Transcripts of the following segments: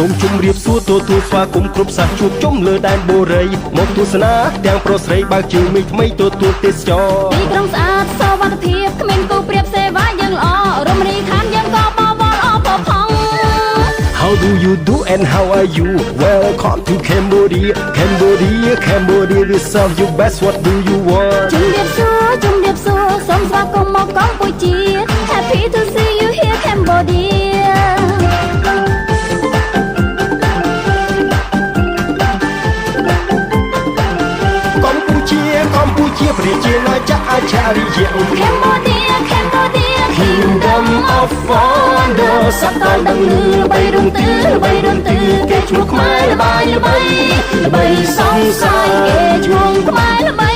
សូមជម្រាបសួរទទួលស្វាគមន៍គ្រប់សាសជួបជុំលើដែនបូរីមកទស្សនាទាំងប្រុសស្រីបើកជើងមីថ្មីទទួលទេសចរទីក្រុងស្អាតសវត្ថិភាពគ្មានគូប្រៀបសេវាយើងល្អរមរីឋានយើងក៏បវរអបផង How do you do and how are you Welcome to Cambodia Cambodia reserve you best what do you want ជំរាបសួរសូមស្វាគមន៍មកកម្ពុជា Happy to see you here Cambodia កម្ពុជាប្រជាណាចក្រអច្ឆរិយៈ Cambodia Kingdom of Wonder សត្វតដឹងលឺល្បីរំទឺគេឈ្មោះខ្មែរល្បីសង្ស័យ គេឈ្មោះខ្មែរល្បី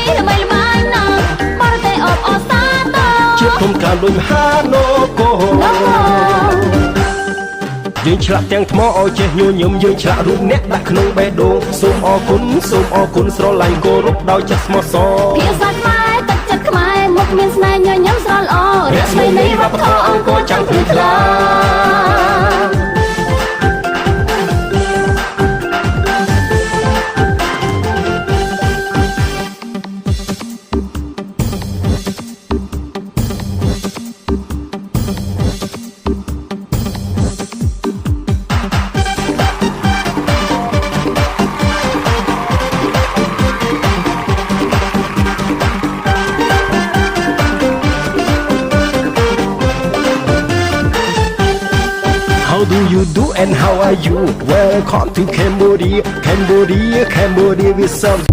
ណាស់បរទេសអបអសាទរ ជាធំការដូចមហានគរយើងឆ្លាក់ទាំងថ្មឲ្យចេះញញឹមយើងឆ្លាក់រូបអ្នកដាក់ក្នុងបេះដូងសូមអរគុណស្រឡាញ់គោរពដោយចិត្តស្មោះសរភាសាខ្មែរទឹកចិត្តខ្មែរមុខមានស្នេហ៍ញញឹមស្រស់ល្អរស្មីនៃវប្បធម៌អង្គរចាំងភ្លឺថ្លា How do you do and how are you Welcome to Cambodia we serve